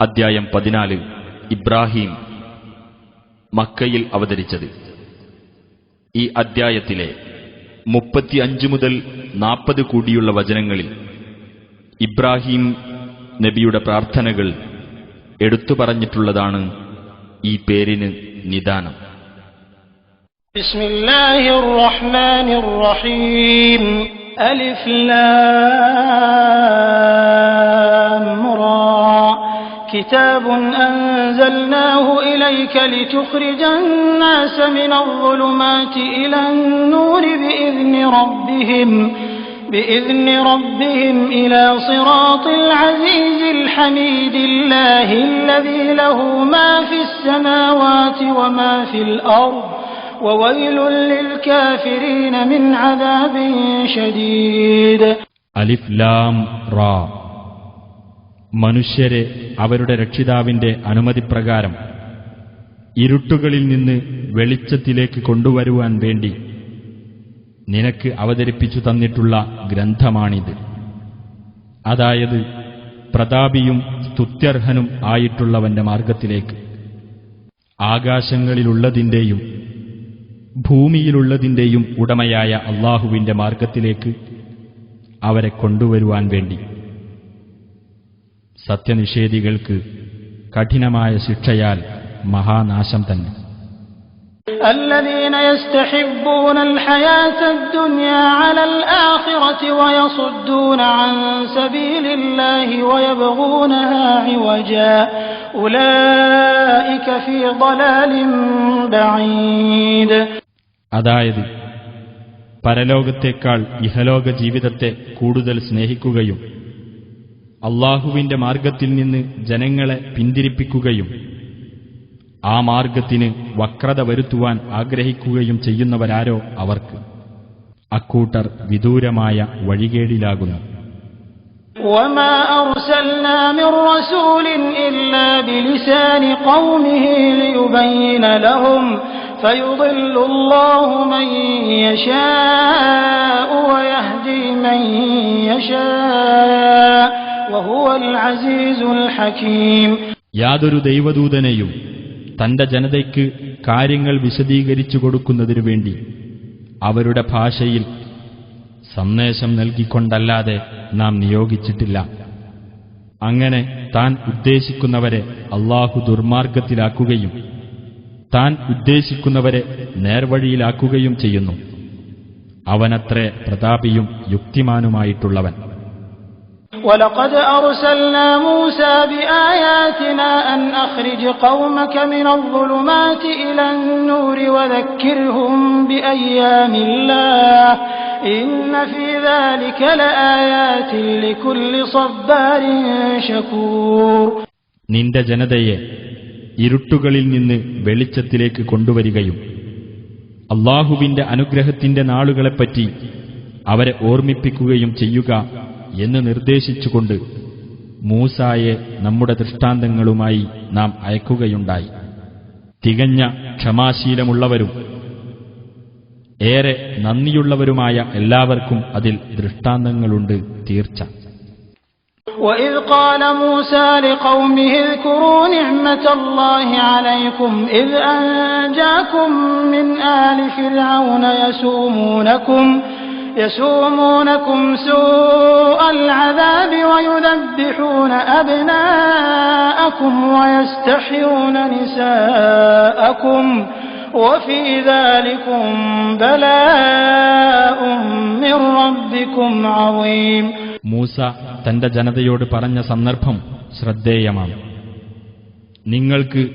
അദ്ധ്യായം 14 ഇബ്രാഹിം മക്കയിൽ അവതരിച്ചത്. ഈ അദ്ധ്യായത്തിലെ 35 മുതൽ 40 കൂടിയുള്ള വചനങ്ങളിൽ ഇബ്രാഹിം നബിയുടെ പ്രാർത്ഥനകൾ എടുത്തു പറഞ്ഞിട്ടുള്ളതാണ് ഈ പേരിന് നിദാനം. ബിസ്മില്ലാഹിർ റഹ്മാനിർ റഹീം. അലിഫ് ലാം റാ. كتاب أنزلناه إليك لتخرج الناس من الظلمات إلى النور بإذن ربهم إلى صراط العزيز الحميد الله الذي له ما في السماوات وما في الأرض وويل للكافرين من عذاب شديد. അലിഫ് ലാം റാ. മനുഷ്യരെ അവരുടെ രക്ഷിതാവിന്റെ അനുമതിപ്രകാരം ഇരുട്ടുകളിൽ നിന്ന് വെളിച്ചത്തിലേക്ക് കൊണ്ടുവരുവാൻ വേണ്ടി നിനക്ക് അവതരിപ്പിച്ചു തന്നിട്ടുള്ള ഗ്രന്ഥമാണിത്. അതായത് പ്രതാപിയും സ്തുത്യർഹനും ആയിട്ടുള്ളവന്റെ മാർഗത്തിലേക്ക്, ആകാശങ്ങളിലുള്ളതിന്റെയും ഭൂമിയിലുള്ളതിന്റെയും ഉടമയായ അല്ലാഹുവിന്റെ മാർഗത്തിലേക്ക് അവരെ കൊണ്ടുവരുവാൻ വേണ്ടി. സത്യനിഷേധികൾക്ക് കഠിനമായ ശിക്ഷയാൽ മഹാനാശം തന്നെ. الذين يستحبون الحياة الدنيا على الآخرة ويصدون عن سبيل الله ويبغونها عوجا أولئك في ضلال بعيد. അതായത് പരലോകത്തേക്കാൾ ഇഹലോക ജീവിതത്തെ കൂടുതൽ സ്നേഹിക്കുകയും അല്ലാഹുവിന്റെ മാർഗത്തിൽ നിന്ന് ജനങ്ങളെ പിന്തിരിപ്പിക്കുകയും ആ മാർഗത്തിന് വക്രത വരുത്തുവാൻ ആഗ്രഹിക്കുകയും ചെയ്യുന്നവരാരോ അവർക്ക് അക്കൂട്ടർ വിദൂരമായ വഴികേടിലാകുന്നു. وما أرسلنا من رسول إلا بلسان قومه ليبين لهم فيضل الله من يشاء ويهدي من يشاء وهو العزيز الحكيم. യാതൊരു ദൈവദൂതനെയും തന്റെ ജനതയ്ക്ക് കാര്യങ്ങൾ വിശദീകരിച്ചു കൊടുക്കുന്നതിനു വേണ്ടി അവരുടെ ഭാഷയിൽ സന്ദേശം നൽകിക്കൊണ്ടല്ലാതെ നാം നിയോഗിച്ചിട്ടില്ല. അങ്ങനെ താൻ ഉദ്ദേശിക്കുന്നവരെ അല്ലാഹു ദുർമാർഗത്തിലാക്കുകയും താൻ ഉദ്ദേശിക്കുന്നവരെ നേർവഴിയിലാക്കുകയും ചെയ്യുന്നു. അവനത്രേ പ്രതാപിയും യുക്തിമാനുമായിട്ടുള്ളവൻ. وَلَقَدْ أَرْسَلْنَا مُوسَى بِآيَاتِنَا أَنْ أَخْرِجْ قَوْمَكَ مِنَ الظُّلُمَاتِ إِلَى النُّورِ وَذَكِّرْهُم بِأَيَّامِ اللَّهِ إِنَّ فِي ذَلِكَ لَآيَاتٍ لِكُلِّ صَبَّارٍ شَكُورٍ. നിന്റെ ജനതയെ ഇരുട്ടുകളിൽ നിന്ന് വെളിച്ചത്തിലേക്ക് കൊണ്ടുവരികയും അല്ലാഹുവിന്റെ അനുഗ്രഹത്തിന്റെ നാളുകളെപ്പറ്റി അവരെ ഓർമ്മിപ്പിക്കുകയും ചെയ്യുക എന്ന് നിർദ്ദേശിച്ചുകൊണ്ട് മൂസായെ നമ്മുടെ ദൃഷ്ടാന്തങ്ങളുമായി നാം അയക്കുകയുണ്ടായി. തികഞ്ഞ ക്ഷമാശീലമുള്ളവരും ഏറെ നന്ദിയുള്ളവരുമായ എല്ലാവർക്കും അതിൽ ദൃഷ്ടാന്തങ്ങളുണ്ട് തീർച്ച. وَإِذْ قَالَ مُوسَى لِقَوْمِهِ اذْكُرُوا نِعْمَةَ اللَّهِ عَلَيْكُمْ إِذْ أَنْجَاكُمْ مِنْ آلِ فِرْعَوْنَ يسومونكم سوء العذاب ويذبحون أبناءكم ويستحيون نساءكم وفي ذلكم بلاء من ربكم عظيم. മൂസ തന്റെ ജനതയോട് പറഞ്ഞ സന്ദർഭം ശ്രദ്ധേയമാണ്. നിങ്ങൾക്ക്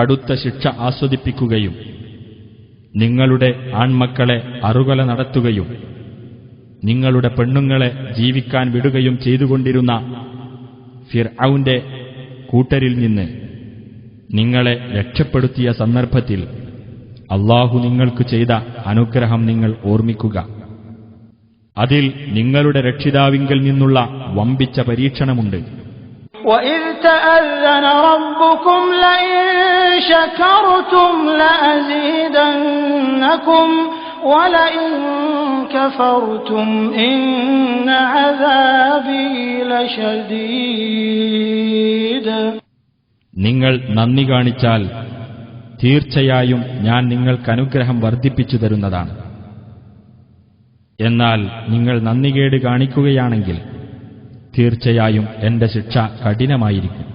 കടുത്ത ശിക്ഷ ആസ്വദിപ്പിക്കുകയും നിങ്ങളുടെ ആൺമക്കളെ അറുകൊല നടത്തുകയും നിങ്ങളുടെ പെണ്ണുങ്ങളെ ജീവിക്കാൻ വിടുകയും ചെയ്തുകൊണ്ടിരുന്ന ഫിർഔന്റെ കൂട്ടരിൽ നിന്ന് നിങ്ങളെ രക്ഷപ്പെടുത്തിയ സന്ദർഭത്തിൽ അല്ലാഹു നിങ്ങൾക്ക് ചെയ്ത അനുഗ്രഹം നിങ്ങൾ ഓർമ്മിക്കുക. അതിൽ നിങ്ങളുടെ രക്ഷിതാവിങ്കൽ നിന്നുള്ള വമ്പിച്ച പരീക്ഷണമുണ്ട്. وَإِذْ تَأَذَّنَ رَبُّكُمْ لَئِن شَكَرْتُمْ لَأَزِيدَنَّكُمْ وَلَئِن كَفَرْتُمْ إِنَّ عَذَابِي لَشَدِيدٌ. നിങ്ങൾ നന്ദി കാണിച്ചാൽ തീർച്ചയായും ഞാൻ നിങ്ങൾക്ക് അനുഗ്രഹം വർദ്ധിപ്പിച്ചു തരുന്നതാണ്. എന്നാൽ നിങ്ങൾ നന്ദികേട് കാണിക്കുകയാണെങ്കിൽ തീർച്ചയായും എന്റെ ശിക്ഷ കഠിനമായിരിക്കും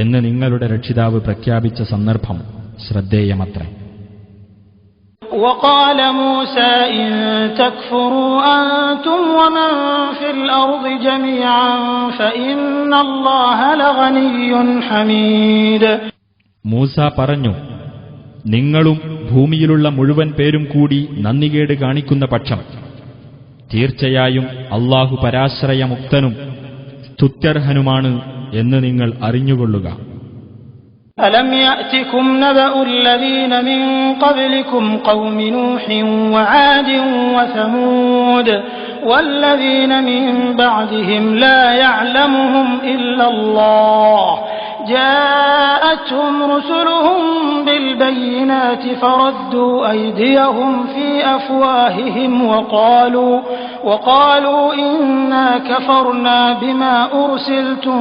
എന്ന് നിങ്ങളുടെ രക്ഷിതാവ് പ്രഖ്യാപിച്ച സന്ദർഭം ശ്രദ്ധേയമത്രേ. وقال موسى إن تكفروا أنتم ومن في الأرض جميعا فإن الله لغني حميد. മൂസ പറഞ്ഞു, നിങ്ങളും ഭൂമിയിലുള്ള മുഴുവൻ പേരും കൂടി നന്ദികേട് കാണിക്കുന്ന പക്ഷം തീർച്ചയായും അല്ലാഹു പരാശ്രയമുക്തനും സ്തുത്യർഹനുമാണ് എന്ന് നിങ്ങൾ അറിഞ്ഞുകൊള്ളുക. ألم يأتكم نبأ الذين من قبلكم قوم نوح وعاد وثمود والذين من بعدهم لا يعلمهم إلا الله جاءتهم رسلهم بالبينات فردوا أيديهم في أفواههم وقالوا إنا كفرنا بما أرسلتم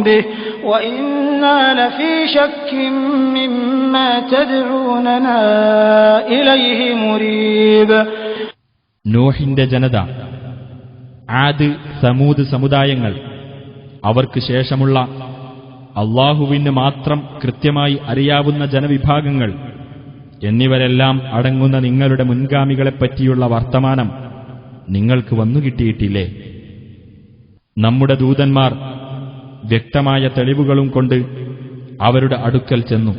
به وإنا لفي شك مما تدعوننا إليه مريب. നോഹിന്റെ ജനത, ആദ്, സമൂദ് സമുദായങ്ങൾ, അവർക്ക് ശേഷമുള്ള അല്ലാഹുവിന് മാത്രം കൃത്യമായി അറിയാവുന്ന ജനവിഭാഗങ്ങൾ എന്നിവരെല്ലാം അടങ്ങുന്ന നിങ്ങളുടെ മുൻഗാമികളെപ്പറ്റിയുള്ള വർത്തമാനം നിങ്ങൾക്ക് വന്നുകിട്ടിയിട്ടില്ലേ? നമ്മുടെ ദൂതന്മാർ വ്യക്തമായ തെളിവുകളും കൊണ്ട് അവരുടെ അടുക്കൽ ചെന്നു.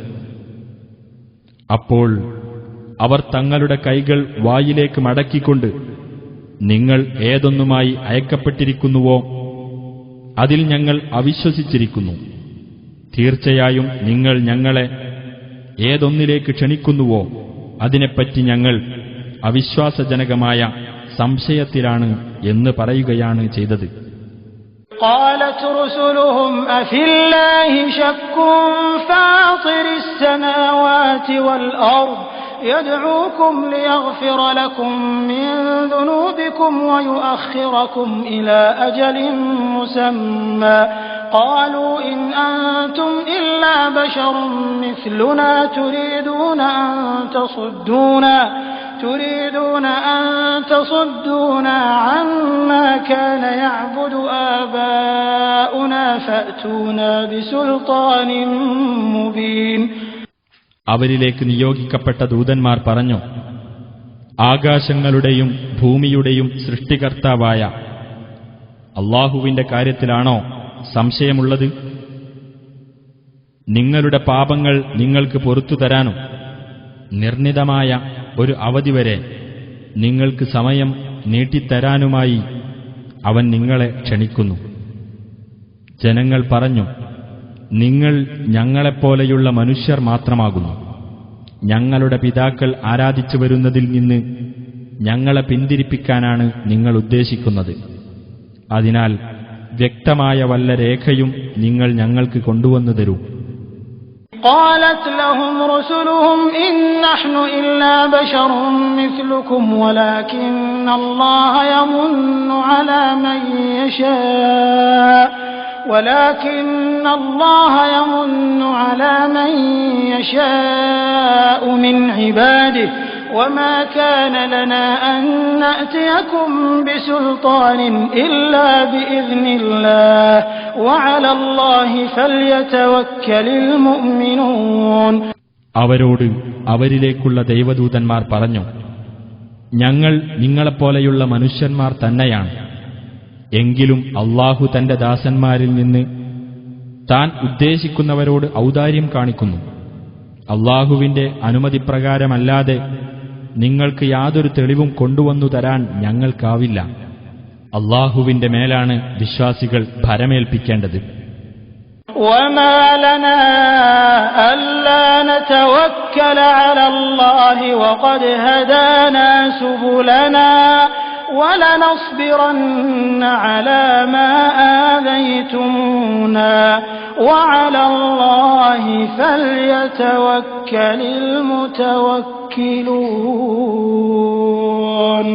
അപ്പോൾ അവർ തങ്ങളുടെ കൈകൾ വായിലേക്ക് മടക്കിക്കൊണ്ട്, നിങ്ങൾ ഏതൊന്നുമായി അയക്കപ്പെട്ടിരിക്കുന്നുവോ അതിൽ ഞങ്ങൾ അവിശ്വസിച്ചിരിക്കുന്നു. തീർച്ചയായും നിങ്ങൾ ഞങ്ങളെ ഏതൊന്നിലേക്ക് ക്ഷണിക്കുന്നുവോ അതിനെപ്പറ്റി ഞങ്ങൾ അവിശ്വാസജനകമായ സംശയത്തിലാണ് എന്ന് പറയുകയാണ് ചെയ്തത്. قالت رسلهم أفي الله شك فاطر السماوات والأرض يدعوكم ليغفر لكم من ذنوبكم ويؤخركم إلى أجل مسمى قالوا إن أنتم إلا بشر مثلنا تريدون أن تصدونا عما كان يعبد آباؤنا فأتونا بسلطان مبين. അവരിലേക്ക് നിയോഗിക്കപ്പെട്ട ദൂതന്മാർ പറഞ്ഞു, ആകാശങ്ങളുടെയും ഭൂമിയുടെയും സൃഷ്ടികർത്താവായ അല്ലാഹുവിന്റെ കാര്യത്തിലാണോ സംശയമുള്ളത്? നിങ്ങളുടെ പാപങ്ങൾ നിങ്ങൾക്ക് പൊറുത്തു തരാനും നിർണിതമായ ഒരു അവധി വരെ നിങ്ങൾക്ക് സമയം നീട്ടിത്തരാനുമായി അവൻ നിങ്ങളെ ക്ഷണിക്കുന്നു. ജനങ്ങൾ പറഞ്ഞു, നിങ്ങൾ ഞങ്ങളെപ്പോലെയുള്ള മനുഷ്യർ മാത്രമാകുന്നു. ഞങ്ങളുടെ പിതാക്കൾ ആരാധിച്ചു വരുന്നതിൽ നിന്ന് ഞങ്ങളെ പിന്തിരിപ്പിക്കാനാണ് നിങ്ങൾ ഉദ്ദേശിക്കുന്നത്. അതിനാൽ വ്യക്തമായ വല്ല രേഖയും നിങ്ങൾ ഞങ്ങൾക്ക് കൊണ്ടുവന്നു തരൂ. قالت لهم رسلهم إن نحن إلا بشر مثلكم ولكن الله يمن على من يشاء من عباده وما كان لنا أن نأتيكم بسلطان إلا بإذن الله وعلى الله فليتوكل المؤمنون. അവരോട് അവരിലേക്കുള്ള ദൈവദൂതന്മാർ പറഞ്ഞു, ഞങ്ങൾ നിങ്ങളെപ്പോലെയുള്ള മനുഷ്യന്മാർ തന്നെയാണ്. എങ്കിലും അല്ലാഹു തന്റെ ദാസന്മാരിൽ നിന്ന് താൻ ഉദ്ദേശിക്കുന്നവരോട് ഔദാര്യം കാണിക്കുന്നു. അല്ലാഹുവിന്റെ അനുമതിപ്രകാരമല്ലാതെ നിങ്ങൾക്ക് യാതൊരു തെളിവും കൊണ്ടുവന്നു തരാൻ ഞങ്ങൾക്കാവില്ല. അല്ലാഹുവിന്റെ മേലാണ് വിശ്വാസികൾ ഭരമേൽപ്പിക്കേണ്ടത്. وما لنا ألا نتوكل على الله وقد هدانا سبلنا ولنصبرن على ما آذيتمونا وعلى الله فليتوكل المتوكلون.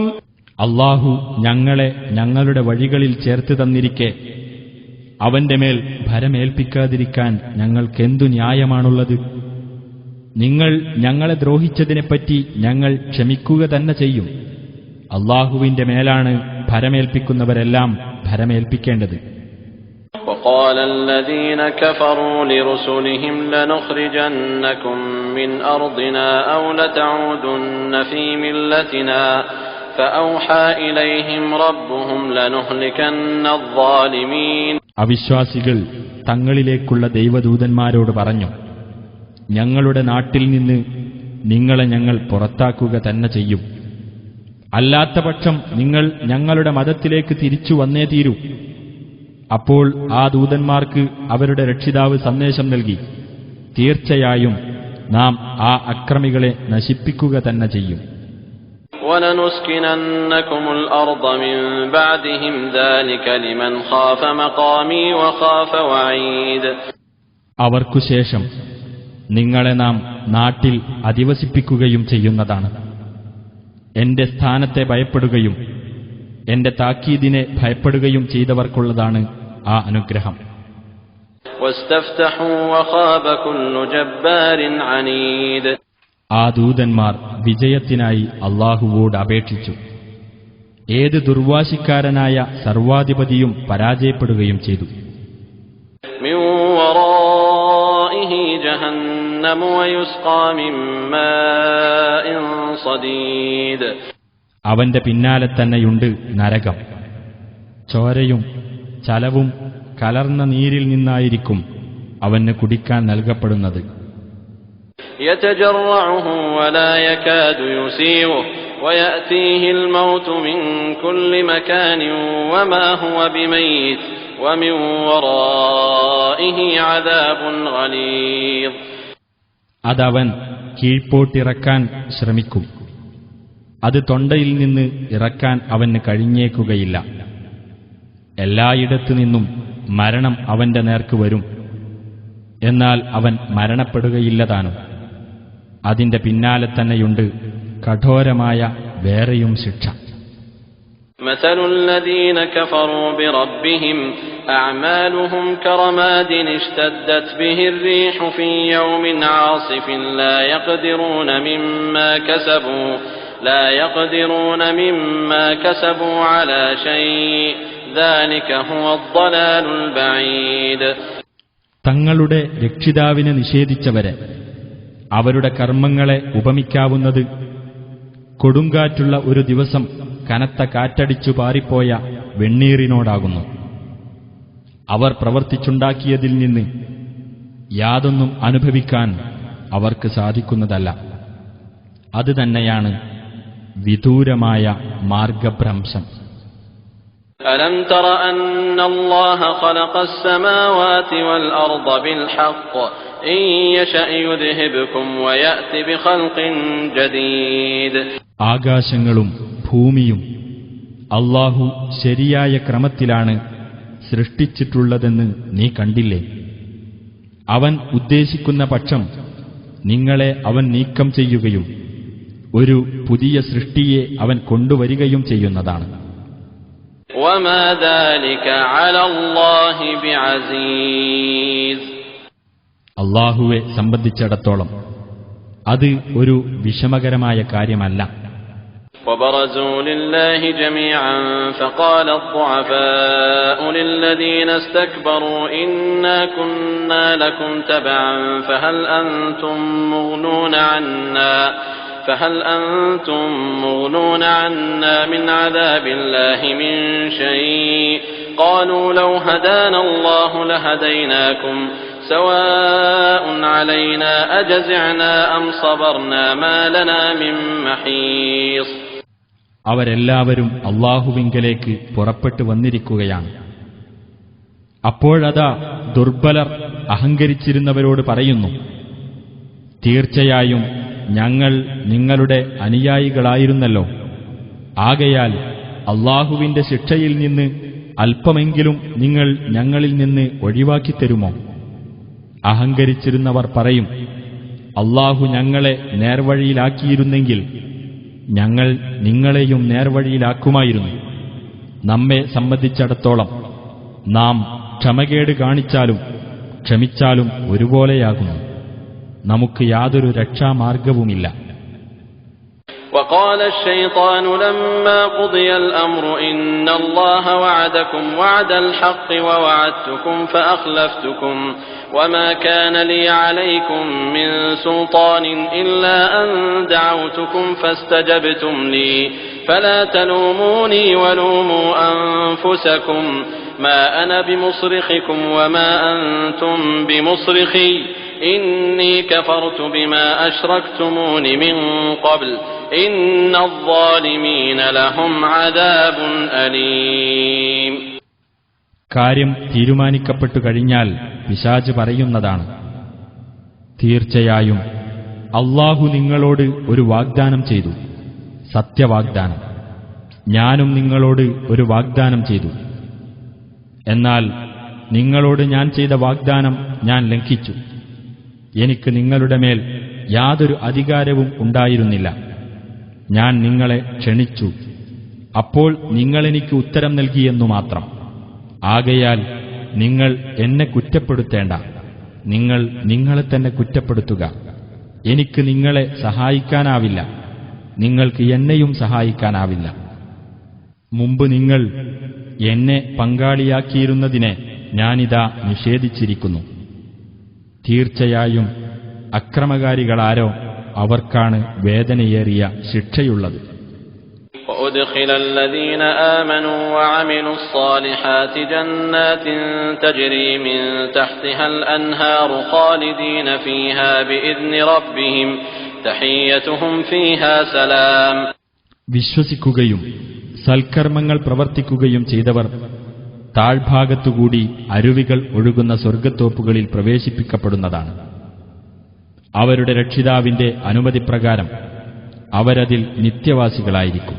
അല്ലാഹു ഞങ്ങളെ ഞങ്ങളുടെ വഴികളിൽ ചേർത്ത് തന്നിരിക്കെ അവന്റെ മേൽ ഭരമേൽപ്പിക്കാതിരിക്കാൻ ഞങ്ങൾക്കെന്തു ന്യായമാണുള്ളത്? നിങ്ങൾ ഞങ്ങളെ ദ്രോഹിച്ചതിനെപ്പറ്റി ഞങ്ങൾ ക്ഷമിക്കുക തന്നെ ചെയ്യും. അല്ലാഹുവിന്റെ മേലാണ് ഭരമേൽപ്പിക്കുന്നവരെല്ലാം ഭരമേൽപ്പിക്കേണ്ടത്. وقال الذين كفروا لرسلهم لنخرجنكم من أرضنا أو لتعودن في ملتنا فأوحى إليهم ربهم لنهلكن الظالمين. അവിശ്വാസികൾ തങ്ങളിലേക്കുള്ള ദൈവദൂതന്മാരോട് പറഞ്ഞു, ഞങ്ങളുടെ നാട്ടിൽ നിന്ന് നിങ്ങളെ ഞങ്ങൾ പുറത്താക്കുക തന്നെ ചെയ്യും. അല്ലാത്തപക്ഷം നിങ്ങൾ ഞങ്ങളുടെ മതത്തിലേക്ക് തിരിച്ചു വന്നേ തീരൂ. അപ്പോൾ ആ ദൂതന്മാർക്ക് അവരുടെ രക്ഷിതാവ് സന്ദേശം നൽകി, തീർച്ചയായും നാം ആ അക്രമികളെ നശിപ്പിക്കുക തന്നെ ചെയ്യും. وَلَنُسْكِنَنَّكُمُ الْأَرْضَ مِنْ بَعْدِهِمْ ذَلِكَ لِمَنْ خَافَ مَقَامِي وَخَافَ وَعِيدِ. അവർക്കുശേഷം നിങ്ങളെ നാം നാട്ടിൽ അധിവസിപ്പിക്കുകയും ചെയ്യുന്നതാണ്. എന്റെ സ്ഥാനത്തെ ഭയപ്പെടുകയും എന്റെ താക്കീദിനെ ഭയപ്പെടുകയും ചെയ്തവർക്കുള്ളതാണ് ആ അനുഗ്രഹം. وَاسْتَفْتَحُوا وَخَابَ كُلُّ جَبَّارٍ عَنِيدٍ. ആ ദൂതന്മാർ വിജയത്തിനായി അല്ലാഹുവോട് അപേക്ഷിച്ചു. ഏത് ദുർവാശിക്കാരനായ സർവാധിപതിയും പരാജയപ്പെടുകയും ചെയ്തു. مِنْ وَرَائِهِ جَهَنَّمُ وَيُسْقَى مِنْ مَاءٍ صَدِيدٍ. അവന്റെ പിന്നാലെ തന്നെയുണ്ട് നരകം. ചോരയും ചലവും കലർന്ന നീരിൽ നിന്നായിരിക്കും അവന് കുടിക്കാൻ നൽകപ്പെടുന്നത്. يتجرعه ولا يكاد يسيغه ويأتيه الموت من كل مكان وما هو بميت ومن ورائه عذاب غليظ. അതവൻ കീഴ്പോട്ടിറക്കാൻ ശ്രമിക്കും. അത് തൊണ്ടയിൽ നിന്ന് ഇറക്കാൻ അവന് കഴിഞ്ഞേക്കുകയില്ല. എല്ലായിടത്തു നിന്നും മരണം അവന്റെ നേർക്ക് വരും. എന്നാൽ അവൻ മരണപ്പെടുകയില്ലതാനും. അതിന്റെ പിന്നാലെ തന്നെയുണ്ട് കഠോരമായ വേറെയും ശിക്ഷ. مثل الذين كفروا بربهم أعمالهم كرماد اشتدت به الريح في يوم عاصف لا يقدرون مما كسبوا على شيء ذلك هو الضلال البعيد. തങ്ങളുടെ രക്ഷിതാവിനെ നിഷേധിച്ചവരെ അവരുടെ കർമ്മങ്ങളെ ഉപമിക്കാവുന്നത് കൊടുങ്കാറ്റുള്ള ഒരു ദിവസം കനത്ത കാറ്റടിച്ചു പാറിപ്പോയ വെണ്ണീറിനോടാകുന്നു. അവർ പ്രവർത്തിച്ചുണ്ടാക്കിയതിൽ നിന്ന് യാതൊന്നും അനുഭവിക്കാൻ അവർക്ക് സാധിക്കുന്നതല്ല. അത് തന്നെയാണ് വിദൂരമായ മാർഗഭ്രംശം. ألم تر أن الله خلق السماوات والأرض بالحق إن يشأ يذهبكم ويأتي بخلق جديد. ആകാശങ്ങളും ഭൂമിയും അല്ലാഹു ശരിയായ ക്രമത്തിലാണ് സൃഷ്ടിച്ചിട്ടുള്ളതെന്ന് നീ കണ്ടില്ലേ? അവൻ ഉദ്ദേശിക്കുന്ന പക്ഷം നിങ്ങളെ അവൻ നീക്കം ചെയ്യുകയും ഒരു പുതിയ സൃഷ്ടിയെ അവൻ കൊണ്ടുവരികയും ചെയ്യുന്നതാണ്. وما ذلك على الله بعزيز. അല്ലാഹുവെ സംബന്ധിച്ചിടത്തോളം അത് ഒരു വിഷമകരമായ കാര്യമല്ല. وبرزوا لله جميعا فقال الضعفاء للذين استكبروا إنا كنا لكم تبعا فهل أنتم مغنون عنا من عذاب الله من شيء قالوا لو هدانا الله لهديناكم سواء علينا أجزعنا أم صبرنا ما لنا من محيص. അവരെല്ലാവരും അല്ലാഹുവിങ്കലേക്ക് പുറപ്പെട്ടു വന്നിരിക്കുകയാണ്. അപ്പോഴതാ ദുർബലർ അഹങ്കരിച്ചിരുന്നവരോട് പറയുന്നു, തീർച്ചയായും ഞങ്ങൾ നിങ്ങളുടെ അനുയായികളായിരുന്നല്ലോ. ആകയാൽ അല്ലാഹുവിന്റെ ശിക്ഷയിൽ നിന്ന് അല്പമെങ്കിലും നിങ്ങൾ ഞങ്ങളിൽ നിന്ന് ഒഴിവാക്കിത്തരുമോ? അഹങ്കരിച്ചിരുന്നവർ പറയും, അല്ലാഹു ഞങ്ങളെ നേർവഴിയിലാക്കിയിരുന്നെങ്കിൽ ഞങ്ങൾ നിങ്ങളെയും നേർവഴിയിലാക്കുമായിരുന്നു. നമ്മെ സംബന്ധിച്ചിടത്തോളം നാം ക്ഷമകേട് കാണിച്ചാലും ക്ഷമിച്ചാലും ഒരുപോലെയാകുന്നു. നമുക്ക് യാതൊരു രക്ഷാമാർഗവുമില്ല. وقال الشيطان لما قضي الأمر إن الله وعدكم وعد الحق ووعدتكم فأخلفتكم وما كان لي عليكم من سلطان إلا أن دعوتكم فاستجبتم لي فلا تلوموني ولوموا أنفسكم ما أنا بمصرخكم وما أنتم بمصرخي إني كفرت بما أشركتمون من قبل إن الظالمين لهم عذاب أليم. കാര്യം തീരുമാനിക്കപ്പെട്ടു കഴിഞ്ഞാൽ പിശാച് പറയുന്നതാണ്, തീർച്ചയായും അല്ലാഹു നിങ്ങളോട് ഒരു വാഗ്ദാനം ചെയ്തു, സത്യവാഗ്ദാനം. ഞാനും നിങ്ങളോട് ഒരു വാഗ്ദാനം ചെയ്തു. എന്നാൽ നിങ്ങളോട് ഞാൻ ചെയ്ത വാഗ്ദാനം ഞാൻ ലംഘിച്ചു. എനിക്ക് നിങ്ങളുടെ മേൽ യാതൊരു അധികാരവും ഉണ്ടായിരുന്നില്ല. ഞാൻ നിങ്ങളെ ക്ഷണിച്ചു, അപ്പോൾ നിങ്ങളെനിക്ക് ഉത്തരം നൽകിയെന്നു മാത്രം. ആകയാൽ നിങ്ങൾ എന്നെ കുറ്റപ്പെടുത്തേണ്ട, നിങ്ങൾ നിങ്ങളെ തന്നെ കുറ്റപ്പെടുത്തുക. എനിക്ക് നിങ്ങളെ സഹായിക്കാനാവില്ല, നിങ്ങൾക്ക് എന്നെയും സഹായിക്കാനാവില്ല. മുമ്പ് നിങ്ങൾ എന്നെ പങ്കാളിയാക്കിയിരുന്നതിനെ ഞാനിതാ നിഷേധിച്ചിരിക്കുന്നു. തീർച്ചയായും അക്രമകാരികളാരോ അവർക്കാണ് വേദനയേറിയ ശിക്ഷയുള്ളത്. وأدخل الذين آمنوا وعملوا الصالحات جنات تجري من تحتها الأنهار خالدين فيها بإذن ربهم تحيتهم فيها سلام. വിശ്വസിക്കുകയും സൽക്കർമ്മങ്ങൾ പ്രവർത്തിക്കുകയും ചെയ്തവർ താഴ്ഭാഗത്തുകൂടി അരുവികൾ ഒഴുകുന്ന സ്വർഗ്ഗത്തോപ്പുകളിൽ പ്രവേശിപ്പിക്കപ്പെടുന്നതാണ്. അവരുടെ രക്ഷിതാവിന്റെ അനുമതിപ്രകാരം അവരതിൽ നിത്യവാസികളായിരിക്കും.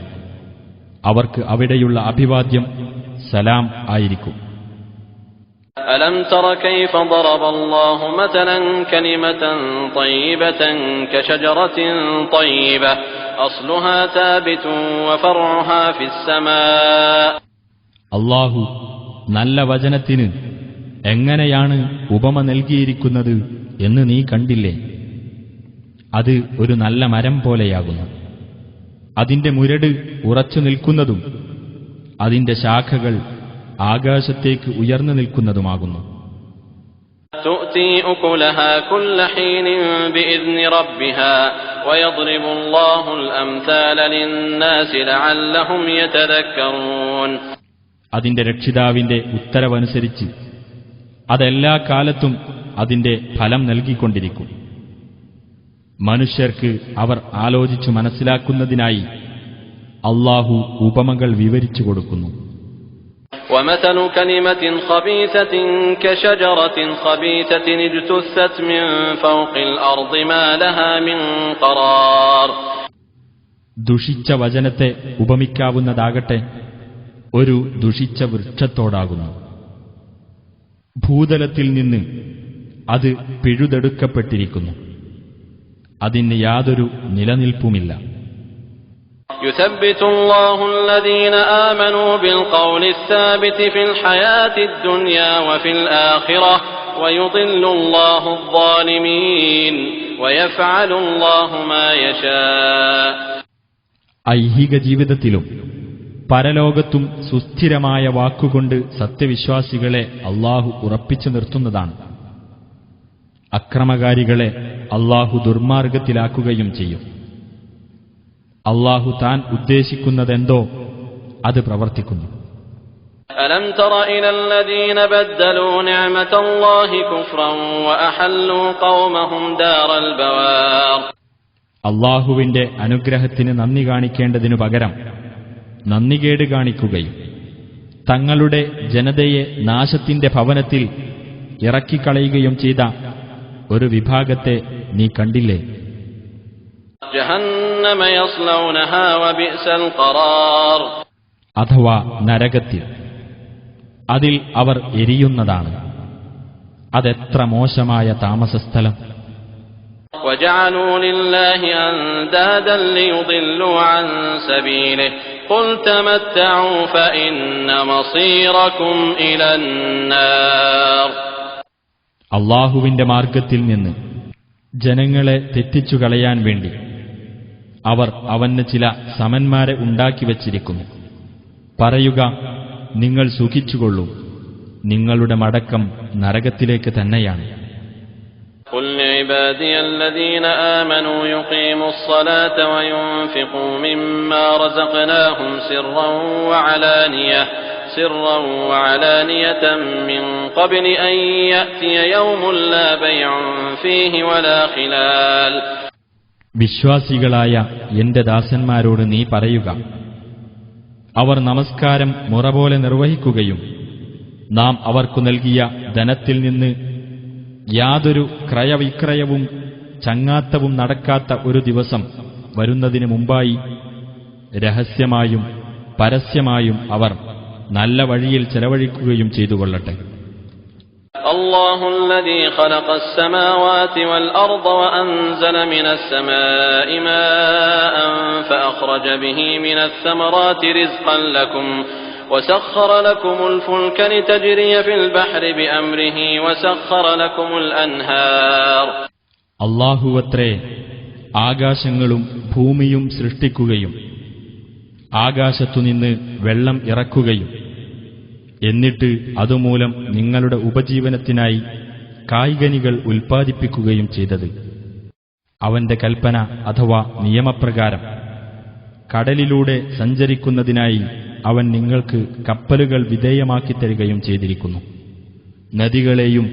അവർക്ക് അവിടെയുള്ള അഭിവാദ്യം സലാം ആയിരിക്കും. ألم تر كيف ضرب الله مثلا كلمة طيبة كشجرة طيبة أصلها ثابت وفرعها في السماء. അല്ലാഹു നല്ല വചനത്തിന് എങ്ങനെയാണ് ഉപമ നൽകിയിരിക്കുന്നത് എന്ന് നീ കണ്ടില്ലേ? അത് ഒരു നല്ല മരം പോലെയാകുന്നു. അതിന്റെ മുരട് ഉറച്ചു നിൽക്കുന്നതും അതിന്റെ ശാഖകൾ ആകാശത്തേക്ക് ഉയർന്നു നിൽക്കുന്നതുമാകുന്നു. تؤتي أكلها كل حين بإذن ربها ويضرب الله الأمثال للناس لعلهم يتذكرون. അതിന്റെ രക്ഷിതാവിന്റെ ഉത്തരവനുസരിച്ച് അതെല്ലാ കാലത്തും അതിന്റെ ഫലം നൽകിക്കൊണ്ടിരിക്കും. മനുഷ്യർക്ക് അവർ ആലോചിച്ചു മനസ്സിലാക്കുന്നതിനായി അല്ലാഹു ഉപമകൾ വിവരിച്ചു കൊടുക്കുന്നു. ومثل كلمة خبيثة كشجرة خبيثة اجتثت من فوق الأرض ما لها من قرار. ദുഷിച്ച വചനത്തെ ഉപമിക്കാവുന്നതാകട്ടെ ഒരു ദുഷിച്ച വൃക്ഷത്തോടാകുന്നു. ഭൂതലത്തിൽ നിന്ന് അത് പിഴുതെടുക്കപ്പെട്ടിരിക്കുന്നു, അതിന് യാതൊരു നിലനിൽപ്പുമില്ല. يثبت الله الذين آمنوا بالقول الثابت في الحياة الدنيا وفي الآخرة ويضل الله الظالمين ويفعل الله ما يشاء. ഐഹിക ജീവിതത്തിലും പരലോകത്തും സുസ്ഥിരമായ വാക്കുകൊണ്ട് സത്യവിശ്വാസികളെ അല്ലാഹു ഉറപ്പിച്ചു നിർത്തുന്നതാണ്. അക്രമകാരികളെ അല്ലാഹു ദുർമാർഗത്തിലാക്കുകയും ചെയ്യും. അല്ലാഹു താൻ ഉദ്ദേശിക്കുന്നതെന്തോ അത് പ്രവർത്തിക്കുന്നു. ألم تر إلى الذين بدلوا نعمة الله كفرا وأحلوا قومهم دار البوار. അല്ലാഹുവിന്റെ അനുഗ്രഹത്തിന് നന്ദി കാണിക്കേണ്ടതിനു പകരം നന്ദികേട് കാണിക്കുകയും തങ്ങളുടെ ജനതയെ നാശത്തിന്റെ ഭവനത്തിൽ ഇറക്കിക്കളയുകയും ചെയ്ത ഒരു വിഭാഗത്തെ നീ കണ്ടില്ലേ? ജഹന്നമ യസ്ലൗനഹാ വബിഅ്സൽ ഖറാർ. അഥവാ നരകത്തിൽ, അതിൽ അവർ എരിയുന്നതാണ്. അതെത്ര മോശമായ താമസസ്ഥലം. وجعلوا لله أندادا ليضلوا عن سبيله قل تمتعوا فإن مصيركم إلى النار. അള്ളാഹുവിന്റെ മാർഗത്തിൽ നിന്ന് ജനങ്ങളെ തെറ്റിച്ചു കളയാൻ വേണ്ടി അവർ അവന് ചില സമന്മാരെ ഉണ്ടാക്കിവച്ചിരിക്കുന്നു. പറയുക, നിങ്ങൾ സുഖിച്ചുകൊള്ളൂ, നിങ്ങളുടെ മടക്കം നരകത്തിലേക്ക് തന്നെയാണ്. قل لعبادي الذين آمنوا يقيموا الصلاة وينفقوا مما رزقناهم سرا وعلانية من قبل أن يأتي يوم لا بيع فيه ولا خلال. വിശ്വാസികളായ എന്റെ ദാസന്മാരോട് നീ പറയുക, അവർ നമസ്കാരം മുറപോലെ നിർവഹിക്കുകയും നാം അവർക്കു നൽകിയ ധനത്തിൽ നിന്ന് യാതൊരു ക്രയവിക്രയവും ചങ്ങാത്തവും നടക്കാത്ത ഒരു ദിവസം വരുന്നതിന് മുമ്പായി രഹസ്യമായും പരസ്യമായും അവർ നല്ല വഴിയിൽ ചെലവഴിക്കുകയും ചെയ്തുകൊള്ളട്ടെ. الله الذي خلق السماوات والأرض وأنزل من السماء ماء فأخرج به من الثمرات رزقا لكم وسخر لكم الفلك لتجري في البحر بأمره وسخر لكم الأنهار. അല്ലാഹുവത്രേ ആകാശങ്ങളും ഭൂമിയും സൃഷ്ടിക്കുകയും ആകാശത്തുനിന്ന് വെള്ളം ഇറക്കുകയും എന്നിട്ട് അതുമൂലം നിങ്ങളുടെ ഉപജീവനത്തിനായി കായ്കനികൾ ഉൽപ്പാദിപ്പിക്കുകയും ചെയ്തത്. അവന്റെ കൽപ്പന അഥവാ നിയമപ്രകാരം കടലിലൂടെ സഞ്ചരിക്കുന്നതിനായി അവൻ നിങ്ങൾക്ക് കപ്പലുകൾ വിധേയമാക്കി തരികയും ചെയ്തിരിക്കുന്നു. നദികളെയും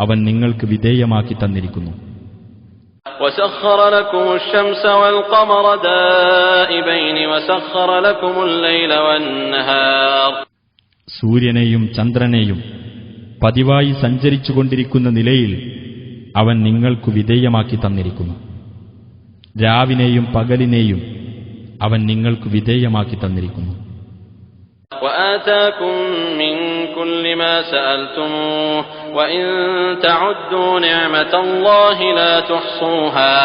അവൻ നിങ്ങൾക്ക് വിധേയമാക്കി തന്നിരിക്കുന്നു. وسخر لكم الشمس والقمر دائبين وسخر لكم الليل والنهار. സൂര്യനെയും ചന്ദ്രനെയും പതിവായി സഞ്ചരിച്ചുകൊണ്ടിരിക്കുന്ന നിലയിൽ അവൻ നിങ്ങൾക്കു വിധേയമാക്കി തന്നിരിക്കുന്നു. രാവിനെയും പകലിനെയും അവൻ നിങ്ങൾക്കു വിധേയമാക്കി തന്നിരിക്കുന്നു. وآتاكم من كل ما سألتموه وإن تعدوا نعمة الله لا تحصوها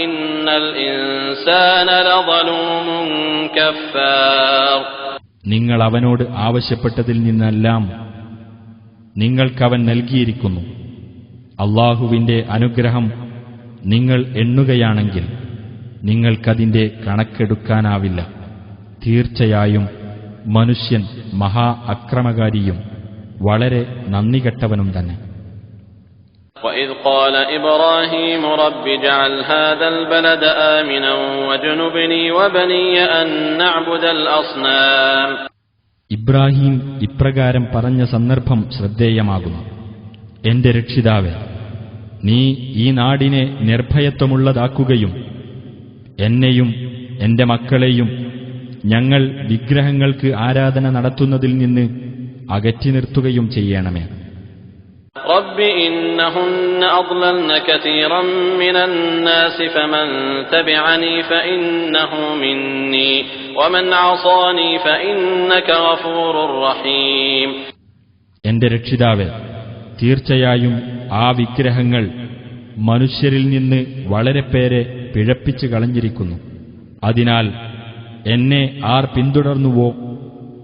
إن الإنسان لظلوم كفار. നിങ്ങൾ അവനോട് ആവശ്യപ്പെട്ടതിൽ നിന്നെല്ലാം നിങ്ങൾക്കവൻ നൽകിയിരിക്കുന്നു. അല്ലാഹുവിന്റെ അനുഗ്രഹം നിങ്ങൾ എണ്ണുകയാണെങ്കിൽ നിങ്ങൾക്കതിന്റെ കണക്കെടുക്കാനാവില്ല. തീർച്ചയായും മനുഷ്യൻ മഹാ അക്രമകാരിയും വളരെ നന്ദികെട്ടവനും തന്നെ. وإذ قال إبراهيم رب اجعل هذا البلد آمنا واجنبني وبني أن نعبد الأصنام. ഇബ്രാഹിം ഇപ്രകാരം പറഞ്ഞ സന്ദർഭം ശ്രദ്ധേയമാകുന്നു. എന്റെ രക്ഷിതാവേ, നീ ഈ നാടിനെ നിർഭയത്വമുള്ളതാക്കുകയും എന്നെയും എന്റെ മക്കളെയും ഞങ്ങൾ വിഗ്രഹങ്ങൾക്ക് ആരാധന നടത്തുന്നതിൽ നിന്ന് അകറ്റി നിർത്തുകയും ചെയ്യണമേ. رب إنهن أضللن كثيرا من الناس فمن تبعني فإنه مني ومن عصاني فإنك غفور رحيم. എന്റെ രക്ഷിതാവേ, തീർച്ചയായും ആ വിഗ്രഹങ്ങൾ മനുഷ്യരിൽ നിന്ന് വളരെ പേരെ പിഴപ്പിച്ചു കളഞ്ഞിരിക്കുന്നു. അതിനാൽ എന്നെ ആർ പിന്തുടർന്നുവോ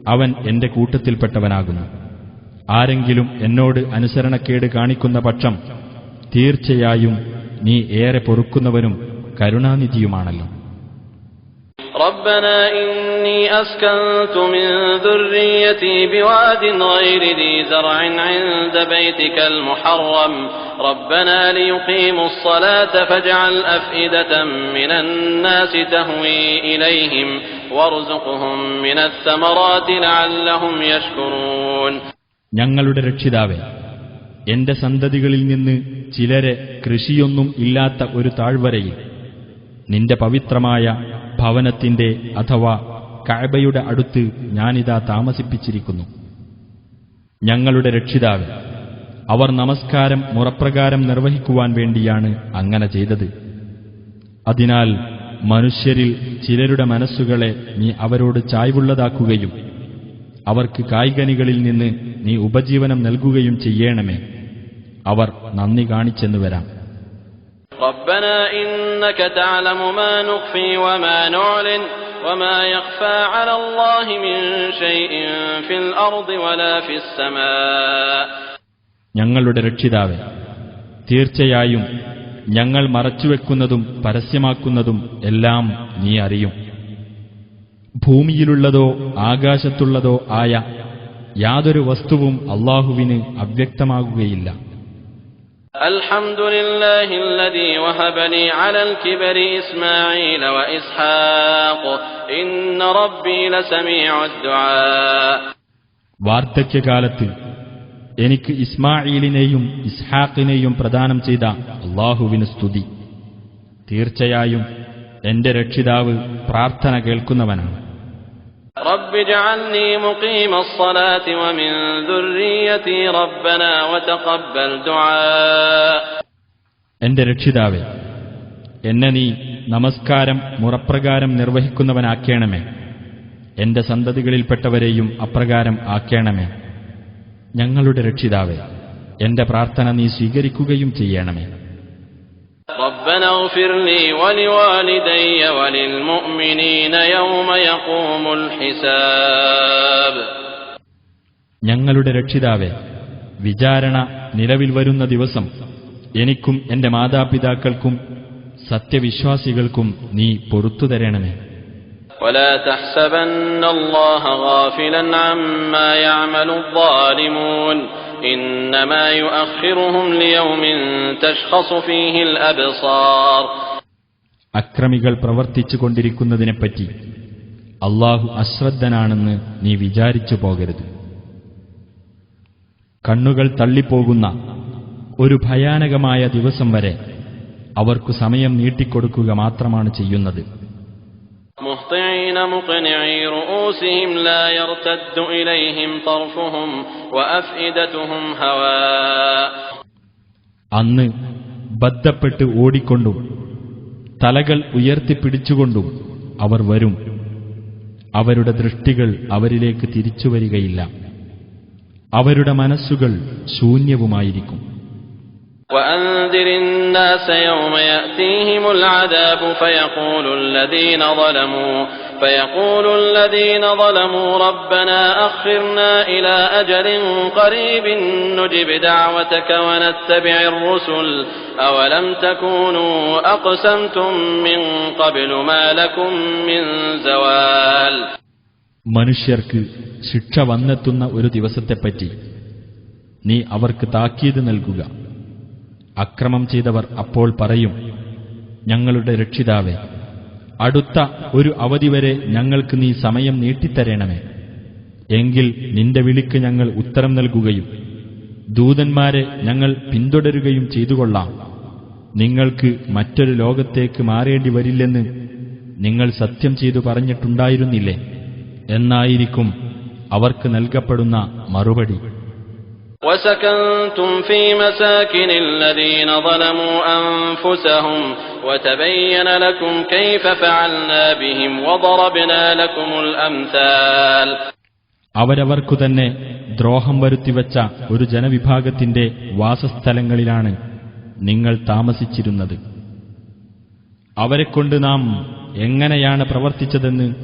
അവൻ എന്റെ കൂട്ടത്തിൽപ്പെട്ടവനാകുന്നു. ആരെങ്കിലും എന്നോട് അനുസരണക്കേട് കാണിക്കുന്ന പക്ഷം തീർച്ചയായും നീ ഏറെ പൊറുക്കുന്നവനും കരുണാനിധിയുമാണല്ലോ. ربنا إني أسكنت من ذريتي بواد غير ذي زرع عند بيتك المحرم ربنا ليقيموا الصلاة فاجعل أفئدة من الناس تهوي إليهم وارزقهم من الثمرات لعلهم يشكرون. ഞങ്ങളുടെ രക്ഷിതാവേ, എന്റെ സന്തതികളിൽ നിന്ന് ചിലരെ കൃഷിയൊന്നും ഇല്ലാത്ത ഒരു താഴ്വരയിൽ നിന്റെ പവിത്രമായ ഭവനത്തിന്റെ അഥവാ കഅബയുടെ അടുത്ത് ഞാനിതാ താമസിപ്പിച്ചിരിക്കുന്നു. ഞങ്ങളുടെ രക്ഷിതാവേ, അവർ നമസ്കാരം മുറപ്രകാരം നിർവഹിക്കുവാൻ വേണ്ടിയാണ് അങ്ങനെ ചെയ്തത്. അതിനാൽ മനുഷ്യരിൽ ചിലരുടെ മനസ്സുകളെ നീ അവരോട് ചായ്വുള്ളതാക്കുകയും അവർക്ക് കായ്കനികളിൽ നിന്ന് നീ ഉപജീവനം നൽകുകയും ചെയ്യണമേ. അവർ നന്ദി കാണിച്ചെന്നു വരാം. ربنا إنك تعلم ما نخفي وما نعلن وما يخفى على الله من شيء في الأرض ولا في السماء. ഞങ്ങളുടെ രക്ഷിതാവേ, തീർച്ചയായും ഞങ്ങൾ മറച്ചുവെക്കുന്നതും പരസ്യമാക്കുന്നതും എല്ലാം നീ അറിയും. ഭൂമിയിലുള്ളതോ ആകാശത്തുള്ളതോ ആയ യാതൊരു വസ്തുവും അല്ലാഹുവിന് അവ്യക്തമാകുകയില്ല. അൽഹംദുലില്ലാഹി الذي وهب لي على الكبر إسماعيل وإسحاق إن ربي لسميع الدعاء. വാർദ്ധക്യകാലത്ത് എനിക്ക് ഇസ്മാഈലിനെയും ഇസ്ഹാഖിനെയും പ്രദാനം ചെയ്ത അല്ലാഹുവിന് സ്തുതി. തീർച്ചയായും എന്റെ രക്ഷിതാവ് പ്രാർത്ഥന കേൾക്കുന്നവനാണ്. റബ്ബി ജഅൽനി മുഖീമസ്സലാത്തി വമിൻ ദുർരിയ്യതി റബ്ബനാ വതഖബ്ബൽ ദുആ. എന്റെ രക്ഷിതാവേ, എന്നെ നീ നമസ്കാരം മുറപ്രകാരം നിർവഹിക്കുന്നവനാക്കേണമേ. എന്റെ സന്തതികളിൽപ്പെട്ടവരെയും അപ്രകാരം ആക്കേണമേ. ഞങ്ങളുടെ രക്ഷിതാവേ, എന്റെ പ്രാർത്ഥന നീ സ്വീകരിക്കുകയും ചെയ്യണമേ. ربنا اغفر لي ولوالدي وللمؤمنين يوم يقوم الحساب. ഞങ്ങളുടെ രക്ഷിതാവേ, വിചാരണ നിലവിൽ വരുന്ന ദിവസം എനിക്കും എന്റെ മാതാപിതാക്കൾക്കും സത്യവിശ്വാസികൾക്കും നീ പൊറുത്തു തരണമേ. ولا تحسبن الله غافلا عما يعمل الظالمون إنما يؤخرهم ليوم تشخص فيه الأبصار. അക്രമികൾ പ്രവർത്തിച്ചു കൊണ്ടിരിക്കുന്നതിനെപ്പറ്റി അല്ലാഹു അശ്രദ്ധനാണെന്ന് നീ വിചാരിച്ചു പോകരുത്. കണ്ണുകൾ തള്ളിപ്പോകുന്ന ഒരു ഭയാനകമായ ദിവസം വരെ അവർക്കു സമയം നീട്ടിക്കൊടുക്കുക മാത്രമാണ് ചെയ്യുന്നത്. مهطعين مقنعي رؤوسهم لا يرتد إليهم طرفهم وأفئدتهم هواء. അന്ന് ബദ്ധപ്പെട്ട് ഓടിക്കൊണ്ടും തലകൾ ഉയർത്തിപ്പിടിച്ചുകൊണ്ടും അവർ വരും. അവരുടെ ദൃഷ്ടികൾ അവരിലേക്ക് തിരിച്ചുവരികയില്ല. അവരുടെ മനസ്സുകൾ ശൂന്യവുമായിരിക്കും. وأنذر الناس يوم يأتيهم العذاب فيقول الذين ظلموا ربنا أخرنا إلى أجل قريب نجب دعوتك ونتبع الرسل أولم تكونوا أقسمتم من قبل ما لكم من زوال. മനുഷ്യർക്ക് ശിക്ഷ വന്നെത്തുന്ന ഒരു ദിവസത്തെപ്പറ്റി നീ അവർക്ക് താക്കീത് നൽകുക. അക്രമം ചെയ്തവർ അപ്പോൾ പറയും, ഞങ്ങളുടെ രക്ഷിതാവേ, അടുത്ത ഒരു അവധി വരെ ഞങ്ങൾക്ക് നീ സമയം നീട്ടിത്തരണമേ. എങ്കിൽ നിന്റെ വിളിക്ക് ഞങ്ങൾ ഉത്തരം നൽകുകയും ദൂതന്മാരെ ഞങ്ങൾ പിന്തുടരുകയും ചെയ്തുകൊള്ളാം. നിങ്ങൾക്ക് മറ്റൊരു ലോകത്തേക്ക് മാറേണ്ടി വരില്ലെന്ന് നിങ്ങൾ സത്യം ചെയ്തു പറഞ്ഞിട്ടുണ്ടായിരുന്നില്ലേ എന്നായിരിക്കും അവർക്ക് നൽകപ്പെടുന്ന മറുപടി. وسكنتم في مساكن الذين ظلموا أنفسهم وتبين لكم كيف فعلنا بهم وضربنا لكم الأمثال. അവരവർക്കു തന്നെ ദ്രോഹം വരുത്തിവെച്ച ഒരു ജനവിഭാഗത്തിന്റെ വാസസ്ഥലങ്ങളിലാണ് നിങ്ങൾ താമസിച്ചിരുന്നത്. അവരെക്കൊണ്ട് നാം എങ്ങനെയാണ് പ്രവർത്തിച്ചതെന്ന്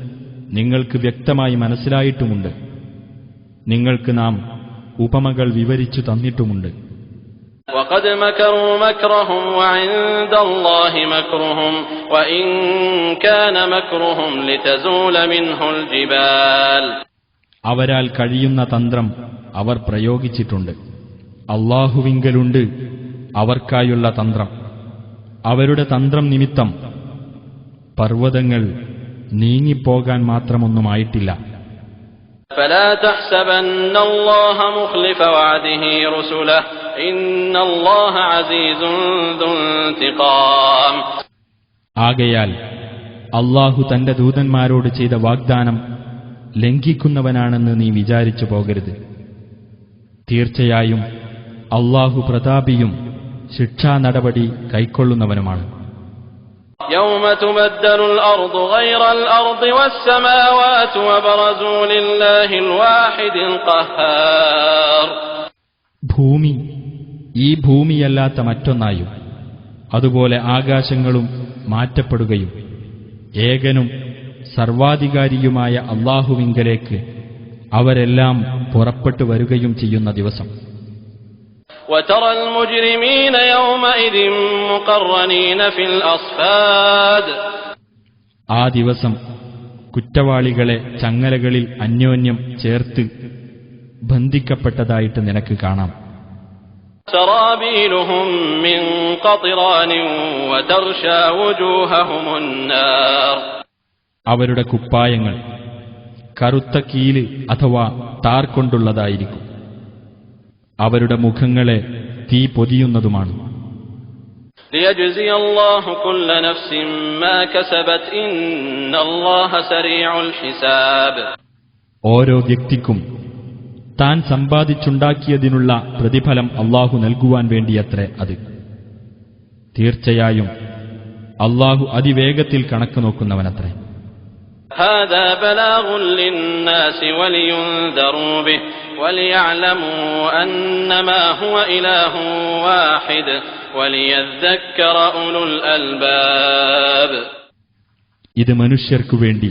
നിങ്ങൾക്ക് വ്യക്തമായി മനസ്സിലായിട്ടുമുണ്ട്. നിങ്ങൾക്ക് നാം ഉപമകൾ വിവരിച്ചു തന്നിട്ടുമുണ്ട്. وقد مكروا مكرهم وعند الله مكرهم وإن كان مكرهم لتزول منه الجبال. അവരാൽ കഴിയുന്ന തന്ത്രം അവർ പ്രയോഗിച്ചിട്ടുണ്ട്. അല്ലാഹുവിങ്കലുണ്ട് അവർക്കായുള്ള തന്ത്രം. അവരുടെ തന്ത്രം നിമിത്തം പർവ്വതങ്ങൾ നീങ്ങിപ്പോകാൻ മാത്രമൊന്നുമായിട്ടില്ല. فلا تحسبن الله مخلف وعده رسله إن الله عزيز ذو انتقام. ആകയാൽ അല്ലാഹു തന്റെ ദൂതന്മാരോട് ചെയ്ത വാഗ്ദാനം ലംഘിക്കുന്നവനാണെന്ന് നീ വിചാരിച്ചു പോകരുത്. തീർച്ചയായും അല്ലാഹു പ്രതാപിയും ശിക്ഷാ നടപടി കൈക്കൊള്ളുന്നവനുമാണ്. يوم تبدل الأرض غير الأرض والسماوات وبرزوا لله الواحد القهار. ഭൂമി ഈ ഭൂമിയല്ലാത്ത മറ്റൊന്നായും അതുപോലെ ആകാശങ്ങളും മാറ്റപ്പെടുകയും ഏകനും സർവാധികാരിയുമായ അല്ലാഹുവിങ്കലേക്ക് അവരെല്ലാം പുറപ്പെട്ടു വരികയും ചെയ്യുന്ന ദിവസം. وترى المجرمين يومئذ مقرنين في الأصفاد. ആ ദിവസം കുറ്റവാളികളെ ചങ്ങലകളിൽ അന്യോന്യം ചേർത്ത് ബന്ധിക്കപ്പെട്ടതായിട്ട് നിനക്ക് കാണാം. سرابيلهم من قطران وتغشى وجوههم النار. അവരുടെ കുപ്പായങ്ങൾ കറുത്ത കീല് അഥവാ താർ കൊണ്ടുള്ളതായിരിക്കും. അവരുടെ മുഖങ്ങളെ തീ പൊതിയുന്നതുമാണ്. ليجزي الله كل نفس ما كسبت إن الله سريع الحساب. ഓരോ വ്യക്തിക്കും താൻ സമ്പാദിച്ചുണ്ടാക്കിയതിനുള്ള പ്രതിഫലം അല്ലാഹു നൽകുവാൻ വേണ്ടിയത്രേ അത്. തീർച്ചയായും അല്ലാഹു അതിവേഗത്തിൽ കണക്ക് നോക്കുന്നവനത്രേ. هذا بلاغ للناس ولينذروا به وليعلموا أنما هو إله واحد وليذكر أولو الألباب. ഇത് മനുഷ്യർക്കു വേണ്ടി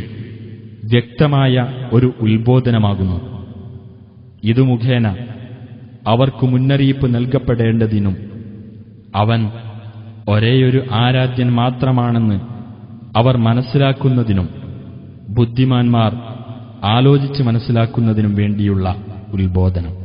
വ്യക്തമായ ഒരു ഉത്ബോധനമാകുന്നു. ഇതു മുഖേന അവർക്കു മുന്നറിയിപ്പ് നൽകപ്പെടേണ്ടതിനും അവൻ ഒരേയൊരു ആരാധ്യൻ മാത്രമാണെന്ന് അവർ മനസ്സിലാക്കുന്നതിനും ബുദ്ധിമാന്മാർ ആലോചിച്ച് മനസ്സിലാക്കുന്നതിനും വേണ്ടിയുള്ള ഉത്ബോധനം.